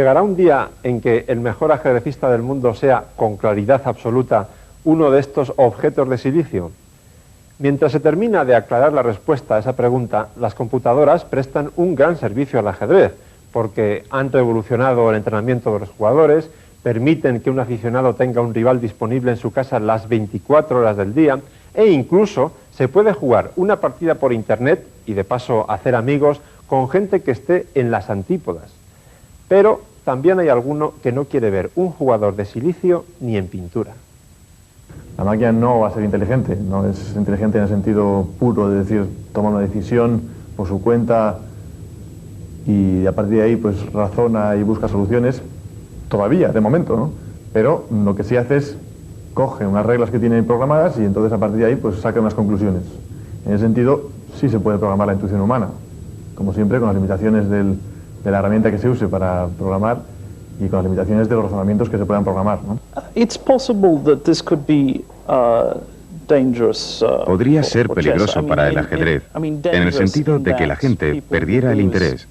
¿Llegará un día en que el mejor ajedrecista del mundo sea, con claridad absoluta, uno de estos objetos de silicio? Mientras se termina de aclarar la respuesta a esa pregunta, las computadoras prestan un gran servicio al ajedrez, porque han revolucionado el entrenamiento de los jugadores, permiten que un aficionado tenga un rival disponible en su casa las 24 horas del día, e incluso se puede jugar una partida por internet y de paso hacer amigos con gente que esté en las antípodas. Pero también hay alguno que no quiere ver un jugador de silicio ni en pintura. La máquina no va a ser inteligente, no es inteligente en el sentido puro de decir, toma una decisión por su cuenta y a partir de ahí pues razona y busca soluciones, todavía, de momento, ¿no? Pero lo que sí hace es, coge unas reglas que tiene programadas y entonces a partir de ahí pues saca unas conclusiones. En ese sentido, sí se puede programar la intuición humana, como siempre con las limitaciones de la herramienta que se use para programar y con las limitaciones de los razonamientos que se puedan programar, ¿no? Podría ser peligroso para el ajedrez, en el sentido de que la gente perdiera el interés.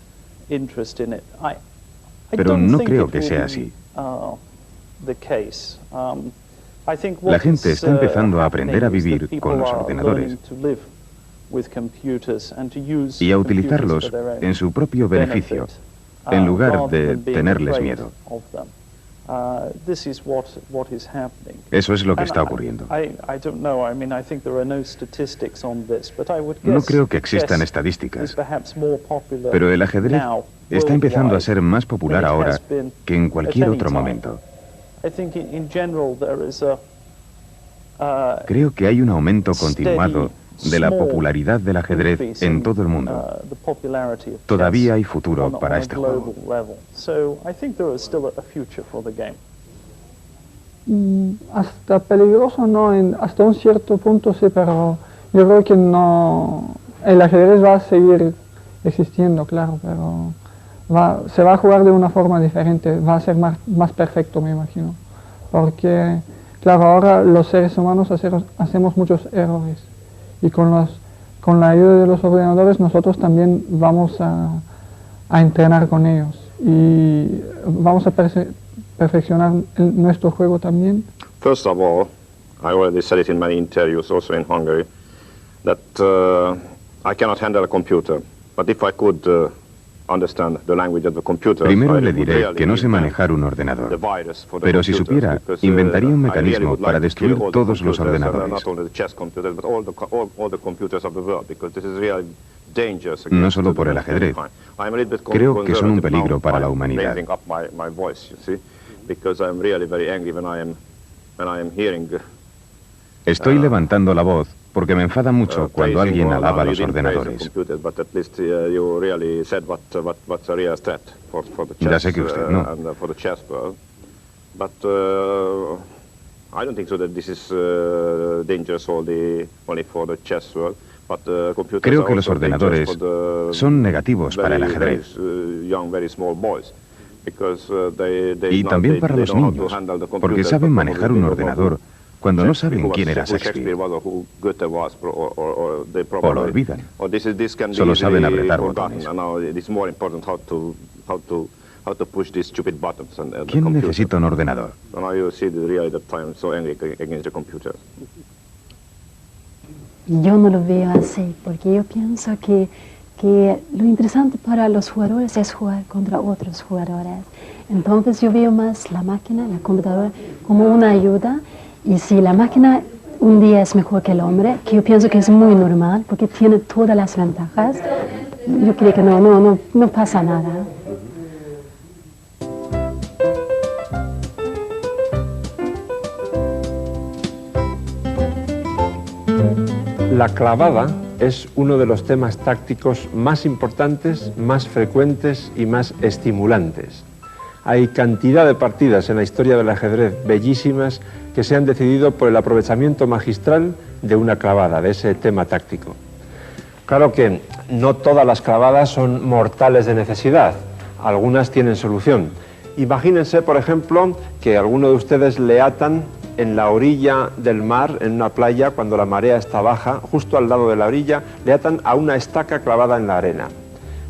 Pero no creo que sea así. La gente está empezando a aprender a vivir con los ordenadores y a utilizarlos en su propio beneficio, en lugar de tenerles miedo. Eso es lo que está ocurriendo. No creo que existan estadísticas, pero el ajedrez está empezando a ser más popular ahora que en cualquier otro momento. Creo que hay un aumento continuado de la popularidad del ajedrez en todo el mundo. Todavía hay futuro para este juego. Hasta peligroso no, hasta un cierto punto sí, pero yo creo que no, el ajedrez va a seguir existiendo, claro, pero se va a jugar de una forma diferente, va a ser más perfecto, me imagino, porque claro, ahora los seres humanos hacemos muchos errores y con la ayuda de los ordenadores nosotros también vamos a entrenar con ellos y vamos a perfeccionar nuestro juego también. First of all, I already said it in many interviews also in Hungary that I cannot handle a computer, but if I could Primero le diré que no sé manejar un ordenador, pero si supiera, inventaría un mecanismo para destruir todos los ordenadores. No solo por el ajedrez. Creo que son un peligro para la humanidad. Estoy levantando la voz porque me enfada mucho cuando alguien alaba los ordenadores. Ya sé que usted no. Creo que los ordenadores son negativos para el ajedrez. Y también para los niños, porque saben manejar un ordenador cuando no saben quién era Shakespeare, o lo olvidan, solo saben apretar botones. ¿Quién necesita un ordenador? Yo no lo veo así, porque yo pienso que lo interesante para los jugadores es jugar contra otros jugadores. Entonces yo veo más la máquina, la computadora, como una ayuda. Y si la máquina un día es mejor que el hombre, que yo pienso que es muy normal, porque tiene todas las ventajas, yo creo que no pasa nada. La clavada es uno de los temas tácticos más importantes, más frecuentes y más estimulantes. Hay cantidad de partidas en la historia del ajedrez bellísimas que se han decidido por el aprovechamiento magistral de una clavada, de ese tema táctico. Claro que no todas las clavadas son mortales de necesidad, algunas tienen solución. Imagínense, por ejemplo, que alguno de ustedes le atan en la orilla del mar, en una playa, cuando la marea está baja, justo al lado de la orilla, le atan a una estaca clavada en la arena.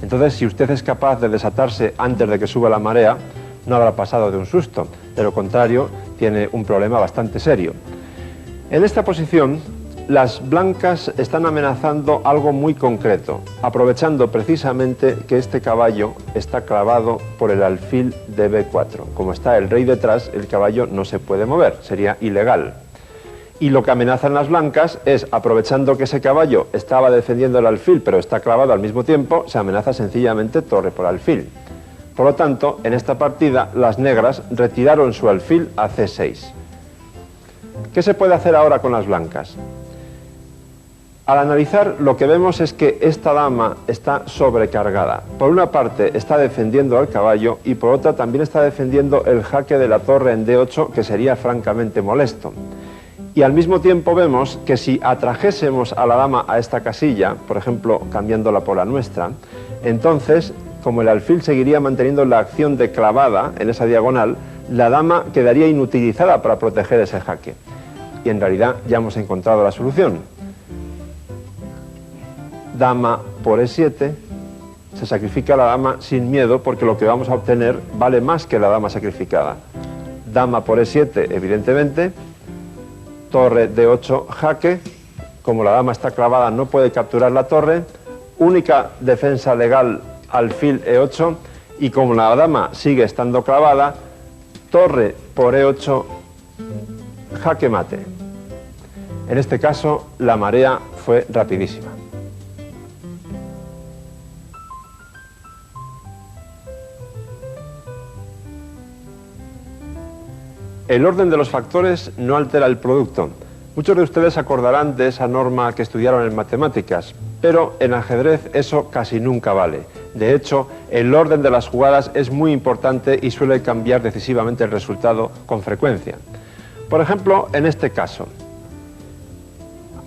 Entonces, si usted es capaz de desatarse antes de que suba la marea, no habrá pasado de un susto, de lo contrario tiene un problema bastante serio. En esta posición, las blancas están amenazando algo muy concreto, aprovechando precisamente que este caballo está clavado por el alfil de B4. Como está el rey detrás, el caballo no se puede mover, sería ilegal. Y lo que amenazan las blancas es, aprovechando que ese caballo estaba defendiendo el alfil, pero está clavado al mismo tiempo, se amenaza sencillamente torre por alfil. Por lo tanto, en esta partida, las negras retiraron su alfil a C6. ¿Qué se puede hacer ahora con las blancas? Al analizar, lo que vemos es que esta dama está sobrecargada. Por una parte está defendiendo al caballo y por otra también está defendiendo el jaque de la torre en D8, que sería francamente molesto. Y al mismo tiempo vemos que si atrajésemos a la dama a esta casilla, por ejemplo, cambiándola por la nuestra, entonces, como el alfil seguiría manteniendo la acción de clavada en esa diagonal, la dama quedaría inutilizada para proteger ese jaque. Y en realidad ya hemos encontrado la solución. Dama por E7, se sacrifica la dama sin miedo porque lo que vamos a obtener vale más que la dama sacrificada. Dama por E7, evidentemente, torre D8, jaque, como la dama está clavada no puede capturar la torre, única defensa legal alfil E8 y como la dama sigue estando clavada, torre por E8, jaque mate. En este caso la marea fue rapidísima. El orden de los factores no altera el producto. Muchos de ustedes acordarán de esa norma que estudiaron en matemáticas, pero en ajedrez eso casi nunca vale. De hecho, el orden de las jugadas es muy importante y suele cambiar decisivamente el resultado con frecuencia. Por ejemplo, en este caso,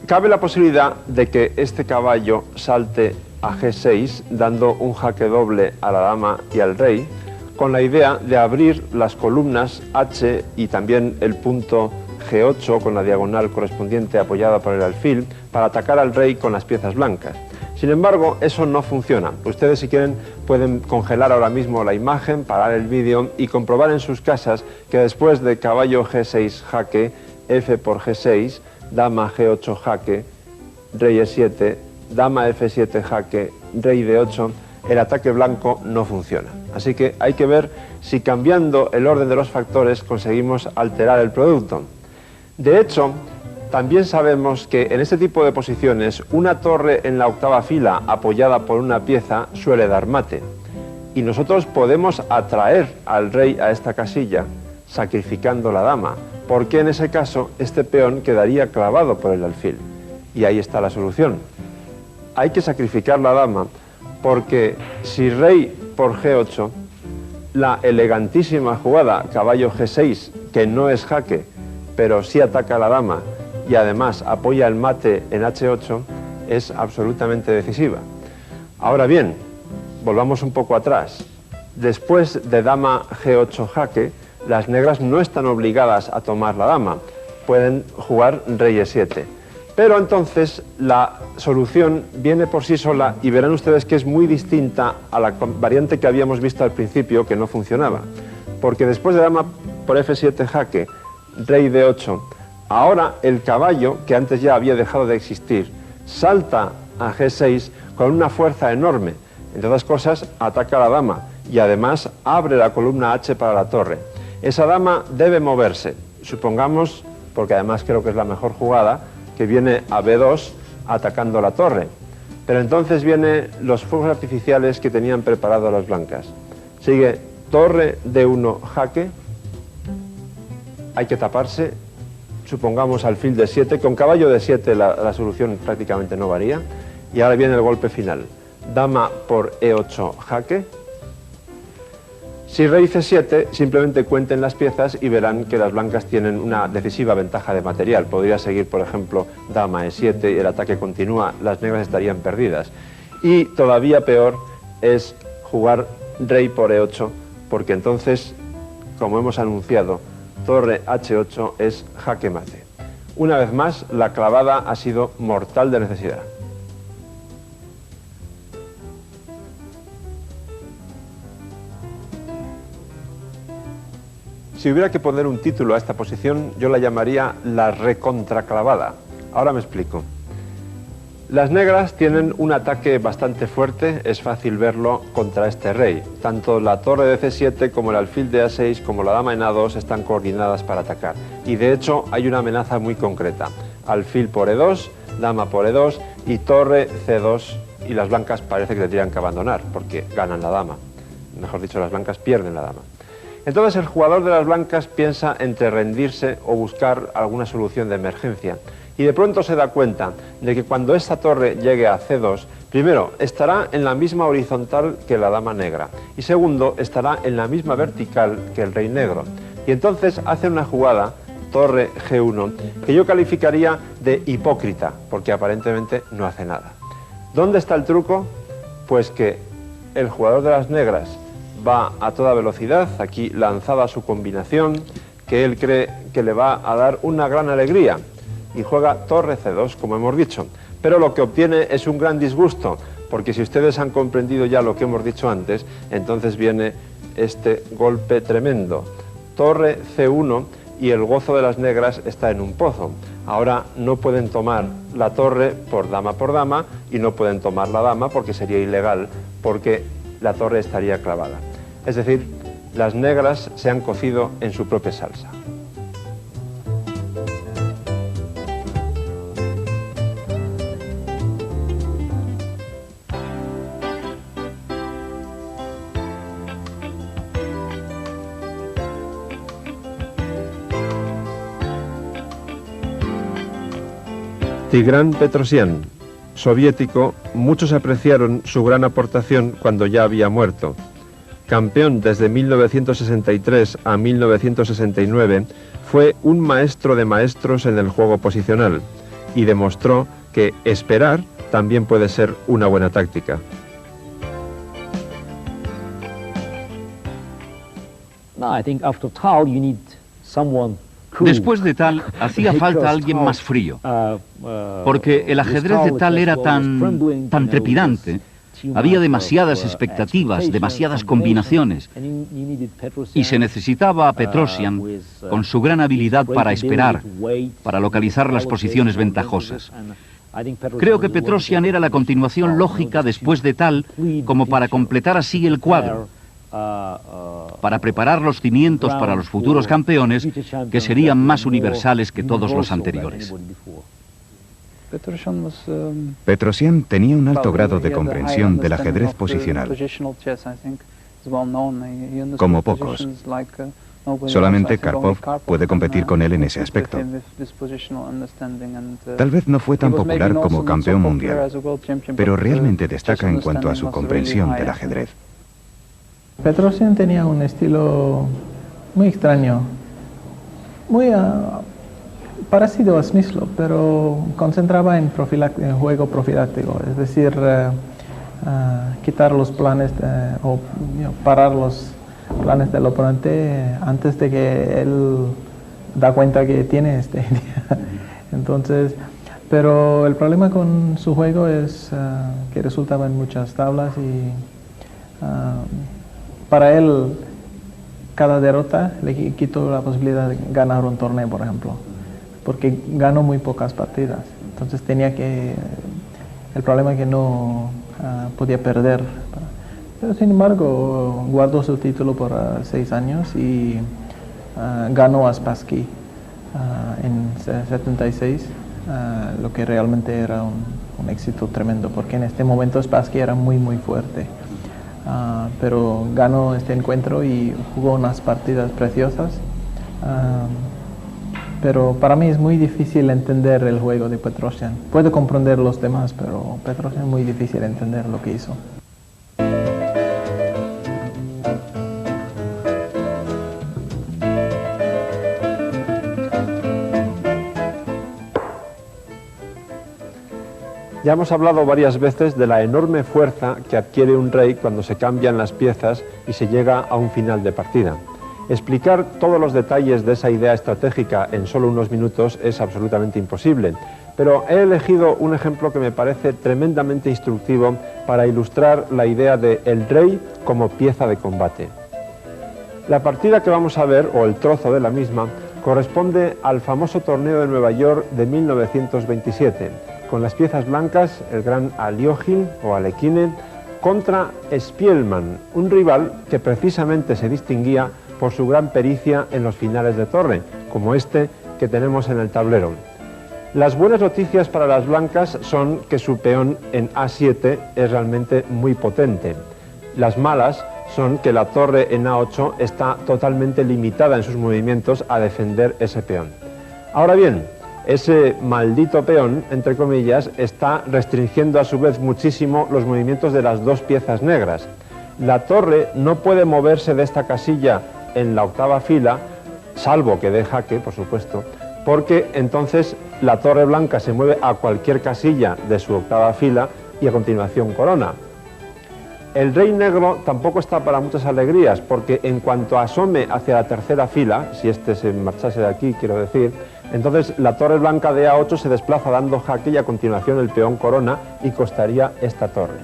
cabe la posibilidad de que este caballo salte a G6, dando un jaque doble a la dama y al rey, con la idea de abrir las columnas H y también el punto G8 con la diagonal correspondiente apoyada por el alfil para atacar al rey con las piezas blancas. Sin embargo, eso no funciona. Ustedes, si quieren, pueden congelar ahora mismo la imagen, parar el vídeo y comprobar en sus casas que después de caballo G6 jaque, F por G6, dama G8 jaque, rey E7, dama F7 jaque, rey D8, el ataque blanco no funciona. Así que hay que ver si cambiando el orden de los factores conseguimos alterar el producto. De hecho, también sabemos que en este tipo de posiciones una torre en la octava fila apoyada por una pieza suele dar mate. Y nosotros podemos atraer al rey a esta casilla sacrificando la dama, porque en ese caso este peón quedaría clavado por el alfil. Y ahí está la solución. Hay que sacrificar la dama porque si rey por G8, la elegantísima jugada caballo G6, que no es jaque, pero sí ataca a la dama y además apoya el mate en H8, es absolutamente decisiva. Ahora bien, volvamos un poco atrás. Después de dama G8 jaque, las negras no están obligadas a tomar la dama, pueden jugar rey E7. Pero entonces la solución viene por sí sola y verán ustedes que es muy distinta a la variante que habíamos visto al principio, que no funcionaba. Porque después de dama por F7 jaque, rey D8, ahora el caballo, que antes ya había dejado de existir, salta a G6 con una fuerza enorme. Entre otras cosas, ataca a la dama y además abre la columna H para la torre. Esa dama debe moverse, supongamos, porque además creo que es la mejor jugada, que viene a B2 atacando la torre. Pero entonces vienen los fuegos artificiales que tenían preparado las blancas. Sigue torre D1 jaque, hay que taparse, supongamos alfil de 7, con caballo de 7 la solución prácticamente no varía, y ahora viene el golpe final. Dama por E8 jaque. Si rey C7, simplemente cuenten las piezas y verán que las blancas tienen una decisiva ventaja de material. Podría seguir, por ejemplo, dama E7 y el ataque continúa, las negras estarían perdidas. Y todavía peor es jugar rey por E8, porque entonces, como hemos anunciado, torre H8 es jaque mate. Una vez más, la clavada ha sido mortal de necesidad. Si hubiera que poner un título a esta posición, yo la llamaría la recontraclavada. Ahora me explico. Las negras tienen un ataque bastante fuerte, es fácil verlo contra este rey. Tanto la torre de C7 como el alfil de A6 como la dama en A2 están coordinadas para atacar. Y de hecho hay una amenaza muy concreta. Alfil por E2, dama por E2 y torre C2, y las blancas parece que tendrían que abandonar porque ganan la dama. Mejor dicho, las blancas pierden la dama. Entonces el jugador de las blancas piensa entre rendirse o buscar alguna solución de emergencia. Y de pronto se da cuenta de que cuando esta torre llegue a C2, primero, estará en la misma horizontal que la dama negra, y segundo, estará en la misma vertical que el rey negro. Y entonces hace una jugada, torre G1, que yo calificaría de hipócrita, porque aparentemente no hace nada. ¿Dónde está el truco? Pues que el jugador de las negras va a toda velocidad, aquí lanzada su combinación, que él cree que le va a dar una gran alegría, y juega torre C2, como hemos dicho. Pero lo que obtiene es un gran disgusto, porque si ustedes han comprendido ya lo que hemos dicho antes, entonces viene este golpe tremendo. Torre C1 y el gozo de las negras está en un pozo. Ahora no pueden tomar la torre por dama y no pueden tomar la dama porque sería ilegal, porque la torre estaría clavada. Es decir, las negras se han cocido en su propia salsa. Tigran Petrosian, soviético, muchos apreciaron su gran aportación cuando ya había muerto. Campeón desde 1963 a 1969, fue un maestro de maestros en el juego posicional y demostró que esperar también puede ser una buena táctica. Después de Tal, hacía falta alguien más frío, porque el ajedrez de Tal era tan trepidante, había demasiadas expectativas, demasiadas combinaciones, y se necesitaba a Petrosian con su gran habilidad para esperar, para localizar las posiciones ventajosas. Creo que Petrosian era la continuación lógica después de Tal, como para completar así el cuadro, para preparar los cimientos para los futuros campeones que serían más universales que todos los anteriores. Petrosian tenía un alto grado de comprensión del ajedrez posicional, como pocos. Solamente Karpov puede competir con él en ese aspecto. Tal vez no fue tan popular como campeón mundial, pero realmente destaca en cuanto a su comprensión del ajedrez. Petrosian tenía un estilo muy extraño, muy parecido a Smyslov, pero concentraba en juego profiláctico, es decir, quitar los planes o parar los planes del oponente antes de que él da cuenta que tiene esta idea. Entonces, pero el problema con su juego es que resultaba en muchas tablas y para él cada derrota le quitó la posibilidad de ganar un torneo, por ejemplo, porque ganó muy pocas partidas. Entonces el problema es que no podía perder. Pero sin embargo guardó su título por 6 años y ganó a Spassky en 76, lo que realmente era un éxito tremendo, porque en este momento Spassky era muy fuerte. Pero ganó este encuentro y jugó unas partidas preciosas, pero para mí es muy difícil entender el juego de Petrosian. Puedo comprender los demás, pero Petrosian es muy difícil entender lo que hizo. Ya hemos hablado varias veces de la enorme fuerza que adquiere un rey cuando se cambian las piezas y se llega a un final de partida. Explicar todos los detalles de esa idea estratégica en solo unos minutos es absolutamente imposible, pero he elegido un ejemplo que me parece tremendamente instructivo para ilustrar la idea de el rey como pieza de combate. La partida que vamos a ver, o el trozo de la misma, corresponde al famoso torneo de Nueva York de 1927, con las piezas blancas, el gran Aliógin o Alekhine, contra Spielmann, un rival que precisamente se distinguía por su gran pericia en los finales de torre, como este que tenemos en el tablero. Las buenas noticias para las blancas son que su peón en A7 es realmente muy potente. Las malas son que la torre en A8 está totalmente limitada en sus movimientos a defender ese peón. Ahora bien, ese maldito peón, entre comillas, está restringiendo a su vez muchísimo los movimientos de las dos piezas negras. La torre no puede moverse de esta casilla en la octava fila, salvo que dé jaque, por supuesto, porque entonces la torre blanca se mueve a cualquier casilla de su octava fila y a continuación corona. El rey negro tampoco está para muchas alegrías, porque en cuanto asome hacia la tercera fila, si este se marchase de aquí, quiero decir, entonces la torre blanca de A8 se desplaza dando jaque y a continuación el peón corona y costaría esta torre.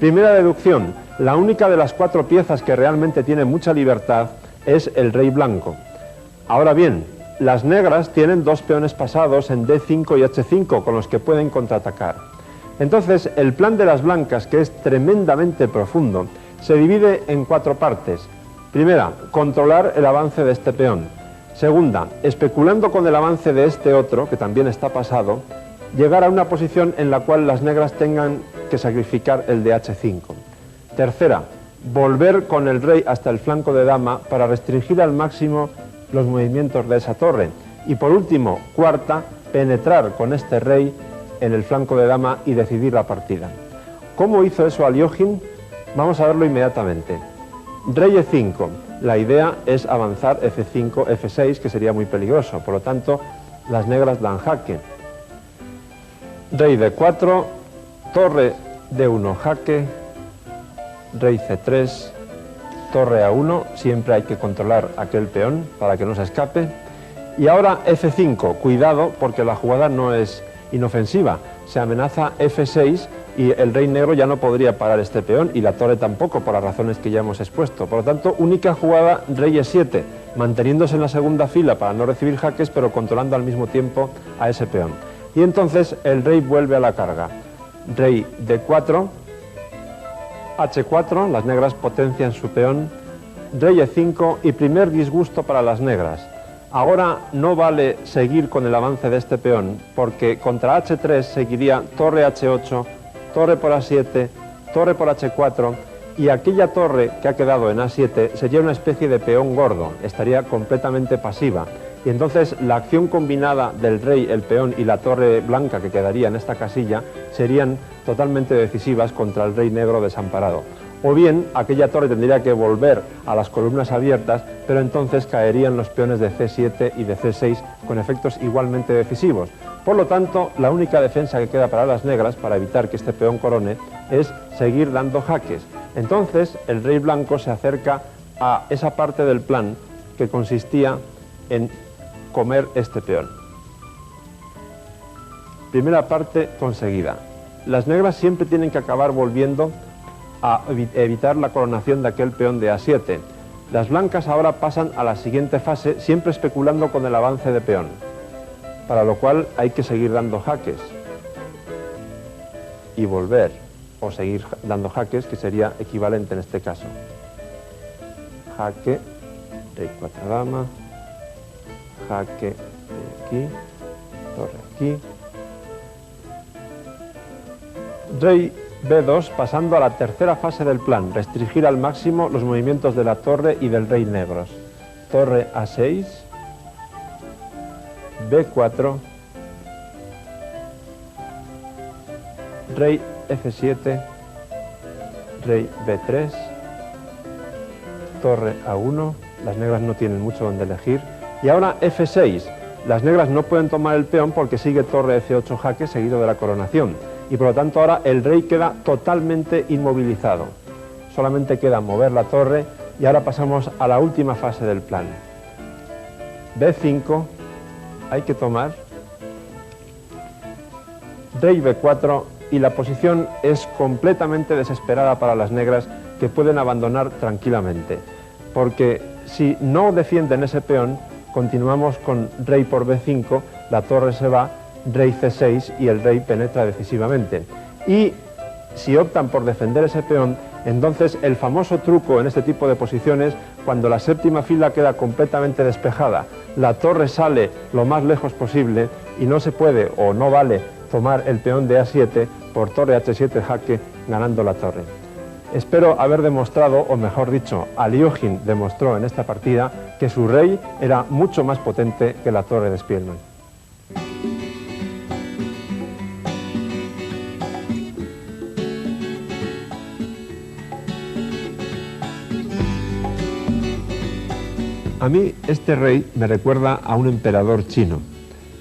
Primera deducción, la única de las cuatro piezas que realmente tiene mucha libertad es el rey blanco. Ahora bien, las negras tienen dos peones pasados en D5 y H5 con los que pueden contraatacar. Entonces, el plan de las blancas, que es tremendamente profundo, se divide en cuatro partes. Primera, controlar el avance de este peón. Segunda, especulando con el avance de este otro, que también está pasado, llegar a una posición en la cual las negras tengan que sacrificar el de H5. Tercera, volver con el rey hasta el flanco de dama para restringir al máximo los movimientos de esa torre. Y por último, cuarta, penetrar con este rey en el flanco de dama y decidir la partida. ¿Cómo hizo eso Aliógin? Vamos a verlo inmediatamente. Rey E5. La idea es avanzar F5, F6, que sería muy peligroso. Por lo tanto, las negras dan jaque. Rey D4, torre D1 jaque, rey C3, torre A1, siempre hay que controlar aquel peón para que no se escape. Y ahora F5, cuidado porque la jugada no es inofensiva, se amenaza F6 y el rey negro ya no podría parar este peón y la torre tampoco, por las razones que ya hemos expuesto. Por lo tanto, única jugada rey E7, manteniéndose en la segunda fila para no recibir jaques, pero controlando al mismo tiempo a ese peón. Y entonces el rey vuelve a la carga. Rey D4, H4, las negras potencian su peón, rey E5 y primer disgusto para las negras. Ahora no vale seguir con el avance de este peón, porque contra H3 seguiría torre H8, torre por A7, torre por H4, y aquella torre que ha quedado en A7 sería una especie de peón gordo, estaría completamente pasiva. Y entonces la acción combinada del rey, el peón y la torre blanca que quedaría en esta casilla serían totalmente decisivas contra el rey negro desamparado. O bien aquella torre tendría que volver a las columnas abiertas, pero entonces caerían los peones de C7 y de C6 con efectos igualmente decisivos. Por lo tanto, la única defensa que queda para las negras, para evitar que este peón corone, es seguir dando jaques. Entonces el rey blanco se acerca a esa parte del plan que consistía en comer este peón. Primera parte conseguida. Las negras siempre tienen que acabar volviendo a evitar la coronación de aquel peón de A7. Las blancas ahora pasan a la siguiente fase, siempre especulando con el avance de peón, para lo cual hay que seguir dando jaques y volver, o seguir dando jaques, que sería equivalente en este caso. Jaque, rey 4 dama, jaque, rey aquí, torre aquí, rey B2, pasando a la tercera fase del plan, restringir al máximo los movimientos de la torre y del rey negros. Torre A6, B4, rey F7, rey B3, torre A1, las negras no tienen mucho donde elegir, y ahora F6, las negras no pueden tomar el peón porque sigue torre F8 jaque seguido de la coronación. Y por lo tanto ahora el rey queda totalmente inmovilizado. Solamente queda mover la torre y ahora pasamos a la última fase del plan. B5, hay que tomar. Rey B4 y la posición es completamente desesperada para las negras que pueden abandonar tranquilamente. Porque Si no defienden ese peón, continuamos con rey por b5, la torre se va, rey c6 y el rey penetra decisivamente. Y si optan por defender ese peón, entonces el famoso truco en este tipo de posiciones, cuando la séptima fila queda completamente despejada, la torre sale lo más lejos posible y no se puede o no vale tomar el peón de a7 por torre h7 jaque, ganando la torre. Espero haber demostrado, o mejor dicho, Aliógin demostró en esta partida que su rey era mucho más potente que la torre de Spielmann. A mí este rey me recuerda a un emperador chino,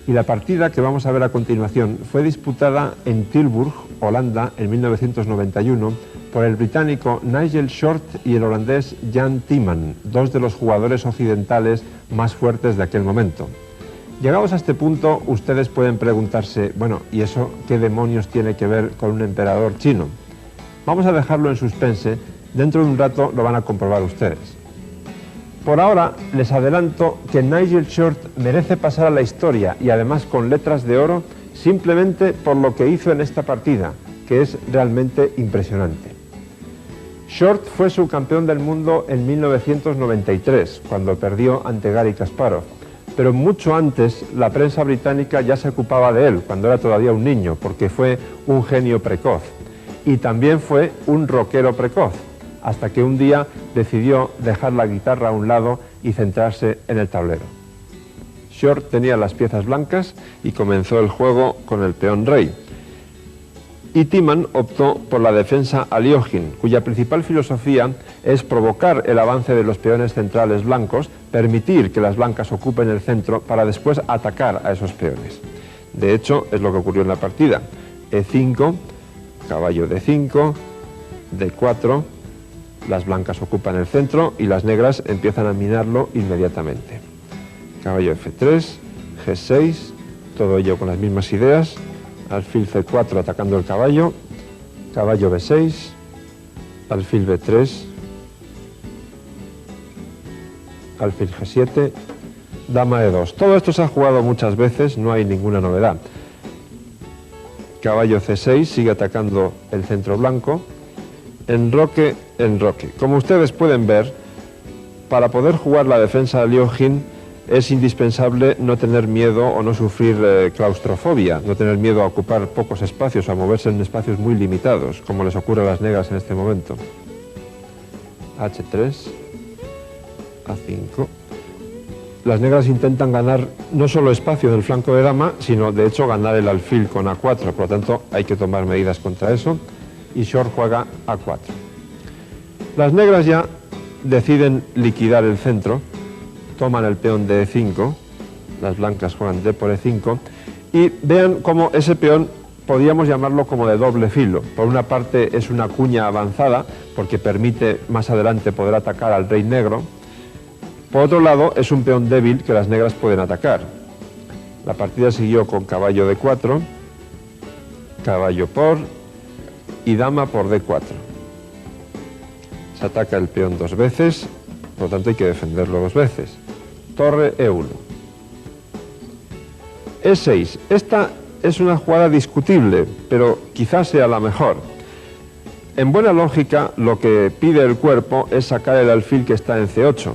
y la partida que vamos a ver a continuación fue disputada en Tilburg, Holanda, en 1991, por el británico Nigel Short y el holandés Jan Timman, dos de los jugadores occidentales más fuertes de aquel momento. Llegados a este punto, ustedes pueden preguntarse, bueno, ¿y eso qué demonios tiene que ver con un emperador chino? Vamos a dejarlo en suspense, dentro de un rato lo van a comprobar ustedes. Por ahora, les adelanto que Nigel Short merece pasar a la historia, y además con letras de oro, simplemente por lo que hizo en esta partida, que es realmente impresionante. Short fue subcampeón del mundo en 1993, cuando perdió ante Garry Kasparov, pero mucho antes la prensa británica ya se ocupaba de él, cuando era todavía un niño, porque fue un genio precoz, y también fue un rockero precoz, hasta que un día decidió dejar la guitarra a un lado y centrarse en el tablero. Short tenía las piezas blancas y comenzó el juego con el peón rey. Y Timman optó por la defensa Aliógin, cuya principal filosofía es provocar el avance de los peones centrales blancos, permitir que las blancas ocupen el centro para después atacar a esos peones. De hecho, es lo que ocurrió en la partida. E5, caballo D5, D4, las blancas ocupan el centro y las negras empiezan a minarlo inmediatamente. Caballo F3, G6, todo ello con las mismas ideas. Alfil C4 atacando el caballo, caballo B6, alfil B3, alfil G7, dama E2. Todo esto se ha jugado muchas veces, no hay ninguna novedad. Caballo C6 sigue atacando el centro blanco, enroque, enroque. Como ustedes pueden ver, para poder jugar la defensa de Aliógin, es indispensable no tener miedo o no sufrir claustrofobia, no tener miedo a ocupar pocos espacios o a moverse en espacios muy limitados, como les ocurre a las negras en este momento. H3, A5. Las negras intentan ganar no solo espacio en el flanco de dama, sino de hecho ganar el alfil con A4, por lo tanto hay que tomar medidas contra eso, y Short juega A4. Las negras ya deciden liquidar el centro, toman el peón de E5, las blancas juegan D por E5, y vean cómo ese peón podríamos llamarlo como de doble filo. Por una parte es una cuña avanzada, porque permite más adelante poder atacar al rey negro. Por otro lado es un peón débil que las negras pueden atacar. La partida siguió con caballo D4, caballo por y dama por D4. Se ataca el peón dos veces, por lo tanto hay que defenderlo dos veces. Torre E1. E6. Esta es una jugada discutible, pero quizás sea la mejor. En buena lógica, lo que pide el cuerpo es sacar el alfil que está en C8,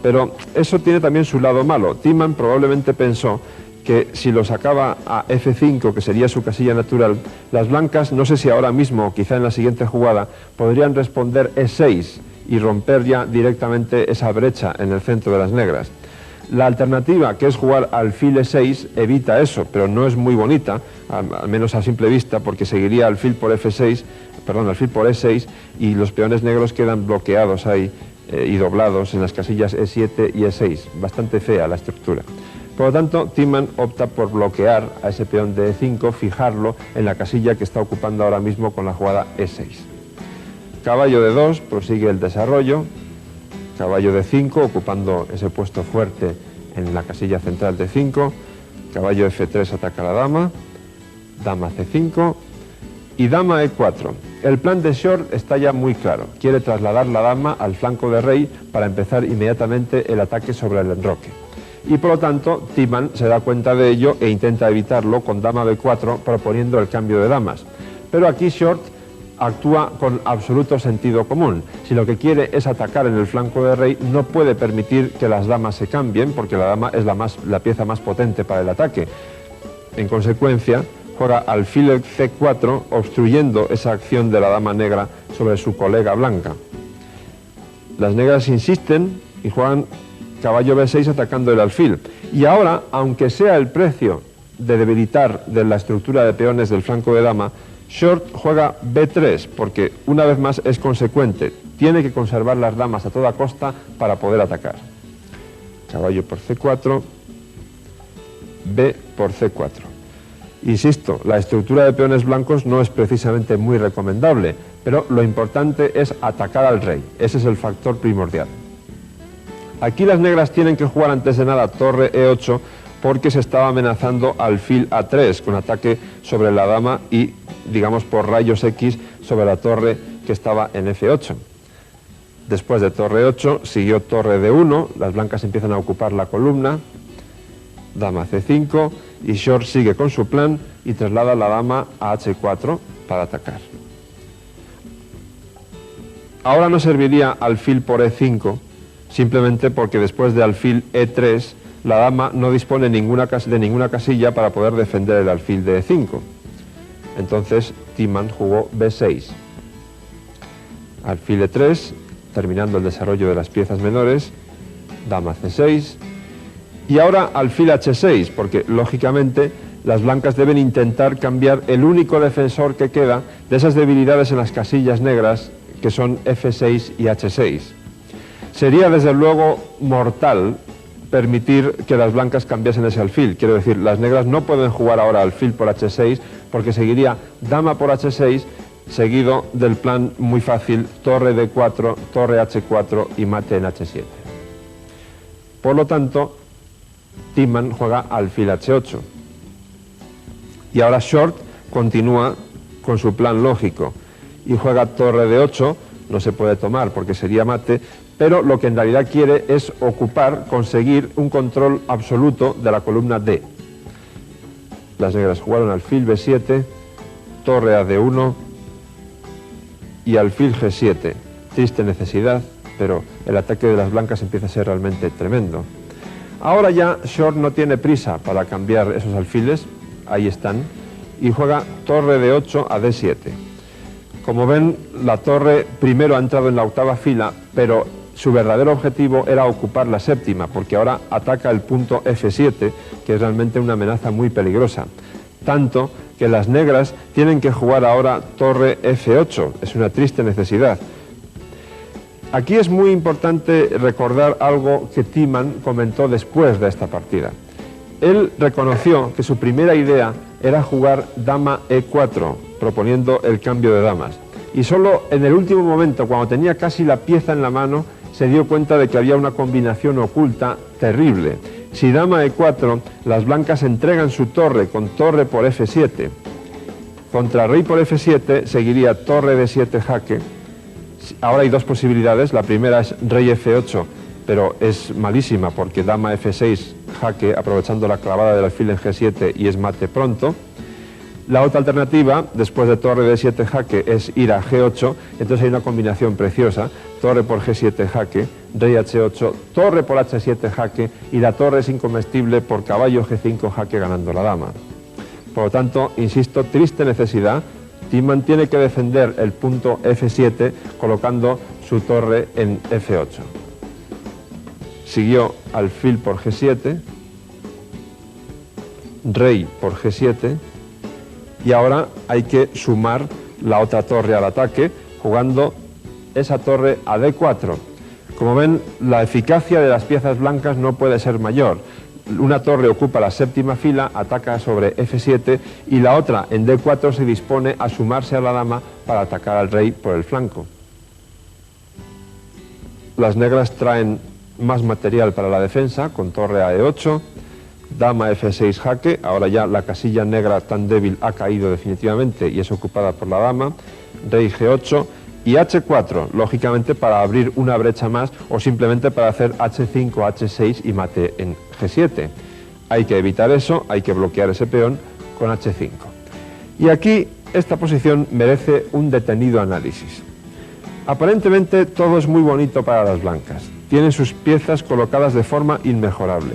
pero eso tiene también su lado malo. Timman probablemente pensó que si lo sacaba a F5, que sería su casilla natural, las blancas, no sé si ahora mismo o quizá en la siguiente jugada, podrían responder E6 y romper ya directamente esa brecha en el centro de las negras. La alternativa, que es jugar alfil E6, evita eso, pero no es muy bonita, al menos a simple vista, porque seguiría alfil por F6, perdón, alfil por E6, y los peones negros quedan bloqueados ahí y doblados en las casillas E7 y E6. Bastante fea la estructura. Por lo tanto, Timman opta por bloquear a ese peón de E5, fijarlo en la casilla que está ocupando ahora mismo con la jugada E6. Caballo de 2, prosigue el desarrollo. Caballo de 5, ocupando ese puesto fuerte en la casilla central de 5. Caballo F3 ataca a la dama. Dama C5 y dama E4. El plan de Short está ya muy claro. Quiere trasladar la dama al flanco de rey para empezar inmediatamente el ataque sobre el enroque. Y por lo tanto, Tiemann se da cuenta de ello e intenta evitarlo con dama b4 proponiendo el cambio de damas. Pero aquí Short actúa con absoluto sentido común. Si lo que quiere es atacar en el flanco de rey, no puede permitir que las damas se cambien, porque la dama es la pieza más potente para el ataque. En consecuencia, juega alfil c4, obstruyendo esa acción de la dama negra sobre su colega blanca. Las negras insisten y juegan caballo b6 atacando el alfil. Y ahora, aunque sea el precio de debilitar de la estructura de peones del flanco de dama, Short juega b3 porque una vez más es consecuente. Tiene que conservar las damas a toda costa para poder atacar. Caballo por c4, b por c4. Insisto, la estructura de peones blancos no es precisamente muy recomendable, pero lo importante es atacar al rey. Ese es el factor primordial. Aquí las negras tienen que jugar antes de nada torre e8 porque se estaba amenazando alfil a3 con ataque sobre la dama y, digamos, por rayos X sobre la torre que estaba en f8. Después de torre 8 siguió torre d1, las blancas empiezan a ocupar la columna, dama c5 y Short sigue con su plan y traslada la dama a h4 para atacar. Ahora no serviría alfil por e5, simplemente porque después de alfil e3 la dama no dispone de ninguna casilla para poder defender el alfil de e5. Entonces Tiemann jugó b6. Alfil e3, terminando el desarrollo de las piezas menores, dama c6, y ahora alfil h6, porque lógicamente las blancas deben intentar cambiar el único defensor que queda de esas debilidades en las casillas negras que son f6 y h6. Sería desde luego mortal permitir que las blancas cambiasen ese alfil. Quiero decir, las negras no pueden jugar ahora alfil por h6 porque seguiría dama por h6 seguido del plan muy fácil torre d4, torre h4 y mate en h7. Por lo tanto, Tiemann juega alfil h8. Y ahora Short continúa con su plan lógico y juega torre d8, no se puede tomar porque sería mate, pero lo que en realidad quiere es conseguir un control absoluto de la columna D. Las negras jugaron alfil b7, torre a d1 y alfil g7. Triste necesidad, pero el ataque de las blancas empieza a ser realmente tremendo. Ahora ya Short no tiene prisa para cambiar esos alfiles, ahí están, y juega torre d8 a d7. Como ven, la torre primero ha entrado en la octava fila, pero su verdadero objetivo era ocupar la séptima, porque ahora ataca el punto f7, que es realmente una amenaza muy peligrosa. Tanto que las negras tienen que jugar ahora torre f8, es una triste necesidad. Aquí es muy importante recordar algo que Tiemann comentó después de esta partida. Él reconoció que su primera idea era jugar dama e4, proponiendo el cambio de damas. Y solo en el último momento, cuando tenía casi la pieza en la mano, se dio cuenta de que había una combinación oculta terrible. Si dama e4, las blancas entregan su torre con torre por f7. Contra rey por f7 seguiría torre d7 jaque. Ahora hay dos posibilidades. La primera es rey f8, pero es malísima porque dama f6 jaque, aprovechando la clavada del alfil en g7 y es mate pronto. La otra alternativa, después de torre d7 jaque, es ir a g8, entonces hay una combinación preciosa, torre por g7 jaque, rey h8, torre por h7 jaque, y la torre es incomestible por caballo g5 jaque ganando la dama. Por lo tanto, insisto, triste necesidad, Tiemann tiene que defender el punto f7 colocando su torre en f8. Siguió alfil por g7, rey por g7, y ahora hay que sumar la otra torre al ataque, jugando esa torre a d4. Como ven, la eficacia de las piezas blancas no puede ser mayor. Una torre ocupa la séptima fila, ataca sobre f7, y la otra en d4 se dispone a sumarse a la dama para atacar al rey por el flanco. Las negras traen más material para la defensa, con torre a e8, dama f6 jaque, ahora ya la casilla negra tan débil ha caído definitivamente y es ocupada por la dama, rey G8 y H4, lógicamente para abrir una brecha más o simplemente para hacer H5, H6 y mate en G7. Hay que evitar eso, hay que bloquear ese peón con H5. Y aquí esta posición merece un detenido análisis. Aparentemente todo es muy bonito para las blancas. Tienen sus piezas colocadas de forma inmejorable.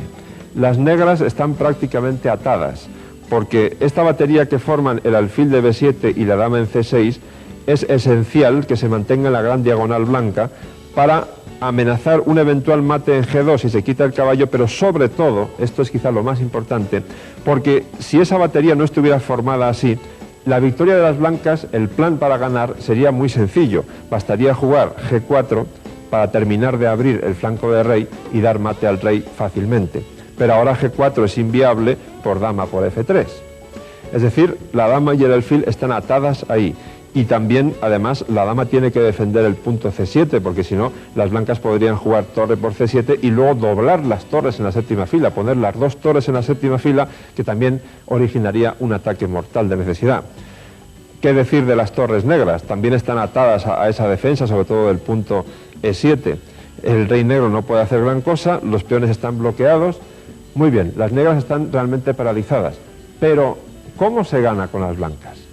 Las negras están prácticamente atadas, porque esta batería que forman el alfil de B7 y la dama en C6 es esencial que se mantenga en la gran diagonal blanca para amenazar un eventual mate en G2 si se quita el caballo, pero sobre todo, esto es quizá lo más importante, porque si esa batería no estuviera formada así, la victoria de las blancas, el plan para ganar sería muy sencillo. Bastaría jugar G4 para terminar de abrir el flanco de rey y dar mate al rey fácilmente. Pero ahora G4 es inviable por dama por F3. Es decir, la dama y el alfil están atadas ahí. Y también, además, la dama tiene que defender el punto C7, porque si no, las blancas podrían jugar torre por C7 y luego doblar las torres en la séptima fila, poner las dos torres en la séptima fila, que también originaría un ataque mortal de necesidad. ¿Qué decir de las torres negras? También están atadas a esa defensa, sobre todo del punto E7. El rey negro no puede hacer gran cosa, los peones están bloqueados. Muy bien, las negras están realmente paralizadas. Pero, ¿cómo se gana con las blancas?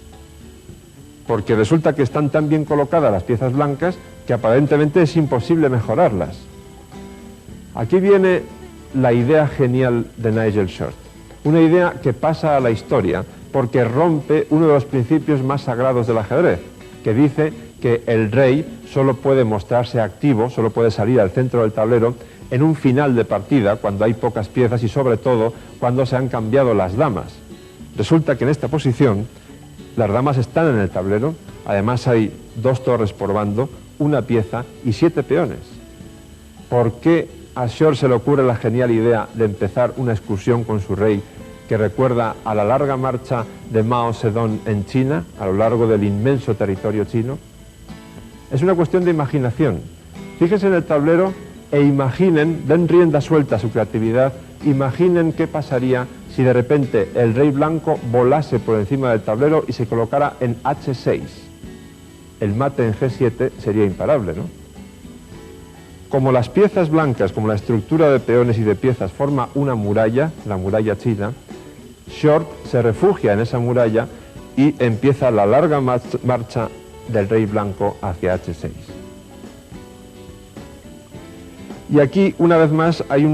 Porque resulta que están tan bien colocadas las piezas blancas que aparentemente es imposible mejorarlas. Aquí viene la idea genial de Nigel Short, una idea que pasa a la historia porque rompe uno de los principios más sagrados del ajedrez, que dice que el rey solo puede mostrarse activo, solo puede salir al centro del tablero en un final de partida, cuando hay pocas piezas y sobre todo cuando se han cambiado las damas. Resulta que en esta posición las damas están en el tablero, además hay dos torres por bando, una pieza y 7 peones. ¿Por qué a Short se le ocurre la genial idea de empezar una excursión con su rey que recuerda a la larga marcha de Mao Zedong en China, a lo largo del inmenso territorio chino? Es una cuestión de imaginación. Fíjense en el tablero e imaginen, den rienda suelta a su creatividad, imaginen qué pasaría si de repente el rey blanco volase por encima del tablero y se colocara en H6. El mate en G7 sería imparable, ¿no? Como las piezas blancas, como la estructura de peones y de piezas forma una muralla, la muralla china, Short se refugia en esa muralla y empieza la larga marcha del rey blanco hacia H6. Y aquí, una vez más, hay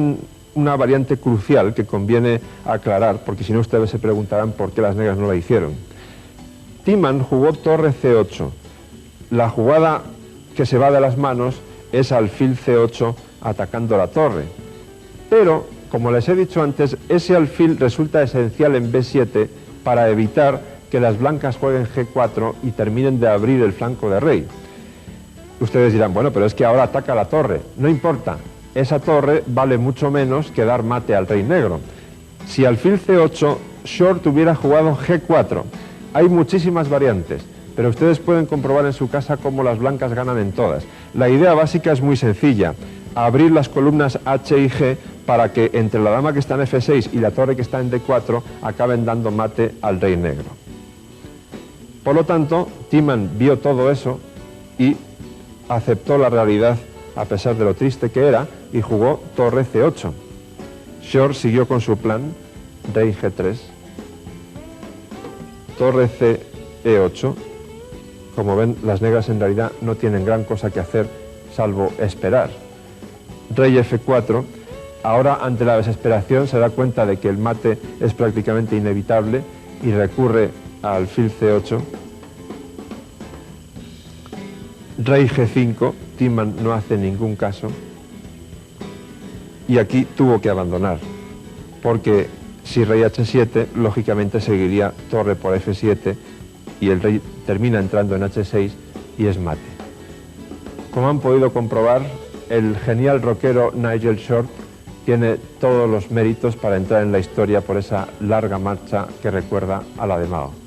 una variante crucial que conviene aclarar, porque si no ustedes se preguntarán por qué las negras no la hicieron. Tiemann jugó torre C8. La jugada que se va de las manos es alfil C8 atacando la torre. Pero, como les he dicho antes, ese alfil resulta esencial en B7 para evitar que las blancas jueguen G4 y terminen de abrir el flanco de rey. Ustedes dirán, bueno, pero es que ahora ataca la torre. No importa, esa torre vale mucho menos que dar mate al rey negro. Si alfil C8, Short hubiera jugado G4. Hay muchísimas variantes, pero ustedes pueden comprobar en su casa cómo las blancas ganan en todas. La idea básica es muy sencilla, abrir las columnas H y G para que entre la dama que está en F6 y la torre que está en D4 acaben dando mate al rey negro. Por lo tanto, Tiemann vio todo eso y aceptó la realidad a pesar de lo triste que era y jugó torre C8. Short siguió con su plan, rey G3, torre C, E8. Como ven, las negras en realidad no tienen gran cosa que hacer salvo esperar. Rey F4, ahora ante la desesperación se da cuenta de que el mate es prácticamente inevitable y recurre a alfil C8. Rey G5, Tiemann no hace ningún caso y aquí tuvo que abandonar, porque si rey H7, lógicamente seguiría torre por F7 y el rey termina entrando en H6 y es mate. Como han podido comprobar, el genial rockero Nigel Short tiene todos los méritos para entrar en la historia por esa larga marcha que recuerda a la de Mao.